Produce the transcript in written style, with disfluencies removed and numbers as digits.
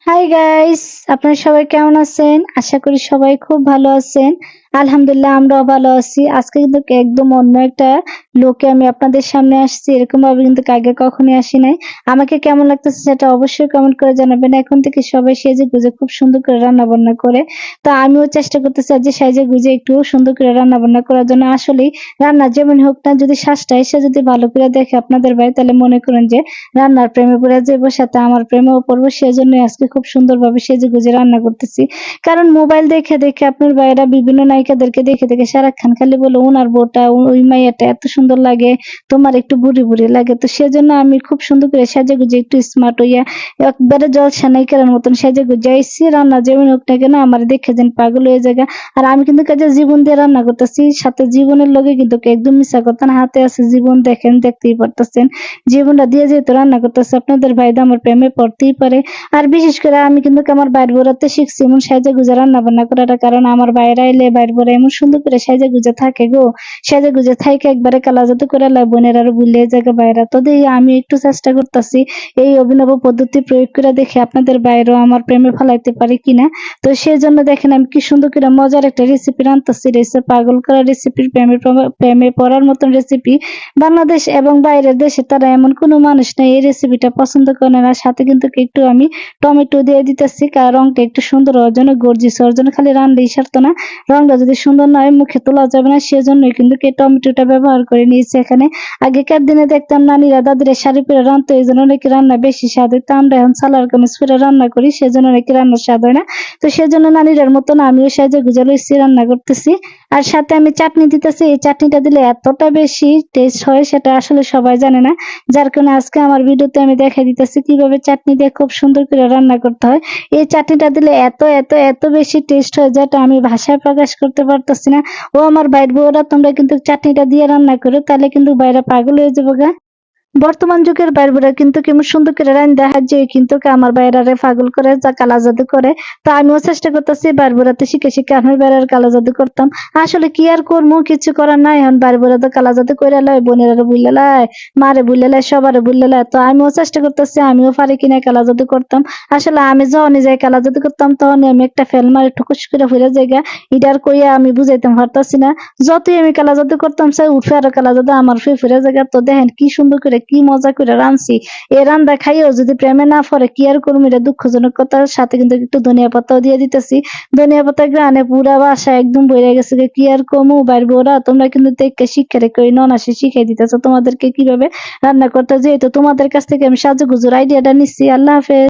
Hi guys, আপনারা সবাই কেমন আছেন? আশা করি সবাই খুব ভালো আছেন। আলহামদুলিল্লাহ আমরাও ভালো আছি। আজকে কিন্তু একদম অন্য একটা লুকে আমি আপনাদের সামনে আসছি। এরকম ভাবে কিন্তু আগে কখনোই আসি নাই। আমাকে কেমন লাগতেছে সেটা অবশ্যই কমেন্ট করে জানাবেন। এখন থেকে সবাই সেজে-গুজে খুব সুন্দর করে রান্না-বান্না করে। তো আমিও চেষ্টা করতেছি আজ যে সেজে-গুজে একটু সুন্দর করে রান্না-বান্না করার জন্য। আসলেই রান্না যেমন হোক না, যদি শ্বাসটা এসে যদি ভালো করে দেখে আপনাদের ভাই, তাহলে মনে করেন যে রান্নার প্রেমে পড়ে যাবো, সাথে আমার প্রেমেও পড়বো। সেজন্যই আজকে খুব সুন্দরভাবে সেজেগুজে রান্না করতেছি। কারণ মোবাইল দেখে আপনার ভাইয়েরা বিভিন্ন নায়িকাদেরকে দেখে শাহরুখ খান খালি বলে উনার বউটা, ওই মাইয়াটা এত সুন্দর লাগে, তোমার একটু বুড়ি লাগে। তো সেজন্য আমি খুব সুন্দর করে সেজেগুজে একটু স্মার্ট হইয়া একবারে জলসা নায়িকার মতন সেজেগুজে আইছি। রান্না যেমন হোক না কেন আমার দেখে যেন পাগল হয়ে যায়। আর আমি কিন্তু কাজে জীবন দিয়ে রান্না করতেছি, সাথে জীবনের লগে কিন্তু একদম মিশা কথা না। হাতে আছে জীবন, দেখেন, দেখতেই পারতেছেন। জীবনটা দিয়ে যেহেতু রান্না করতেছে, আপনাদের ভাই তো আমার প্রেমে পড়তেই পারে। আর বিশেষ করে আমি কিন্তু আমার বাইর বোরাতে শিখছি এমন সাজে গুজে রান্না বান্না করাটা। কারণ আমার বাইরে আইলে বাইর বোরা এমন সুন্দর করে সাজে গুজে থাকে গো, সাজে গুজে থাকে একবারে কালা জাদু করে লাই বোনের আরো বুলে জায়গা বাইরা। তো দিয়ে আমি একটু চেষ্টা করতেছি এই অভিনব পদ্ধতি প্রয়োগ করে দেখে আপনাদের বাইরেও আমার প্রেমে ফেলাইতে পারি কিনা। তো সেই জন্য দেখেন আমি কি সুন্দর করে মজার একটা রেসিপি রান্তাছি। রেসিপি পাগল করা রেসিপির প্রেমে পড়ার মতন রেসিপি। বাংলাদেশ এবং বাইরের দেশে তারা এমন কোনো মানুষ নাই এই রেসিপিটা পছন্দ করে না। সাথে কিন্তু একটু আমি টমেটো দিয়ে দিতেছি, কারণ রংটা একটু সুন্দর হওয়ার জন্য, গর্জিয়াস হওয়ার জন্য। খালি রানলেই সারতো না, রংটা যদি সুন্দর না হয় মুখে তোলা যাবে না। সেজন্যই কিন্তু টমেটোটা ব্যবহার করে নিয়েছি এখানে। আগেকার দিনে দেখতাম নানিরা দাদিরা শাড়ি পরে রান্নতো, এই জন্য নাকি রান্না বেশি স্বাদ হইতো। আমরা এখন সালোয়ার কামিজ পরে রান্না করি, সেজন্য নাকি রান্নার স্বাদ হয় না। তো সেজন্য নানিরার মতন আমিও সাজে গুজে লইছি, রান্না করতেছি। আর সাথে আমি চাটনি দিতেছি। এই চাটনিটা দিলে এতটা বেশি টেস্ট হয় সেটা আসলে সবাই জানে না। যার কারণে আজকে আমার ভিডিওতে আমি দেখাই দিতেছি কিভাবে চাটনি দিয়ে খুব সুন্দর করে রান্না করতে হয়। এই চাটনিটা দিলে এত বেশি টেস্ট হয়, যেটা আমি ভাষায় প্রকাশ করতে পারতেছি না। ও আমার বাইর বউরা, তোমরা কিন্তু চাটনিটা দিয়ে রান্না করো, তাহলে কিন্তু বাইরে পাগল হয়ে যাবো গা। বর্তমান যুগের বাইরেরা কিন্তু কেমন সুন্দর করে রান্না সাহায্যে কিন্তু আমার বাইরারে পাগল করে, যা কালা জাদু করে। তো আমিও চেষ্টা করতেছি বাইরবরাতে শিখে আমার বাইরের কালা জাদু করতাম। আসলে কি আর করবো, কিছু করার নাই। এখন বাইরবরা তো কালা জাদু করে লাই, বোনেরা বুঝলে লাই, মারে বুঝলে লাই, সবারে বুঝলে লাই। তো আমিও চেষ্টা করতেছি আমিও পারি কিনা কালা জাদু করতাম। আসলে আমি যখনই যাই কালা জাদু করতাম, তখনই আমি একটা ফেল মারে ঠুকুস করে ফিরে জায়গা। ইডার কইয়া আমি বুঝাইতাম পারতাছি না। যতই আমি কালা জাদু করতাম সে উঠে আরো কালা জাদু আমার ফিরে জায়গা। তো দেখেন কি সুন্দর করে কি মজা করে রাঁধছি। এই রান্দা খাইয়েও যদি প্রেমে না পড়ে কি আর করবো, এটা দুঃখজনক কথার সাথে কিন্তু একটু ধনিয়া পাতাও দিয়ে দিতেছি। ধনিয়া পাতা গ্রানে পুরা বাসা একদম বইরে গেছে। কি আর কমু বাইর বউরা, তোমরা কিন্তু দেখে শিক্ষা রেখে ওই ননাসি শিখাই দিতেছো তোমাদেরকে কিভাবে রান্না করতে। যেহেতু তোমাদের কাছ থেকে আমি সাজুগুজুর আইডিয়াটা নিচ্ছি। আল্লাহ হাফেজ।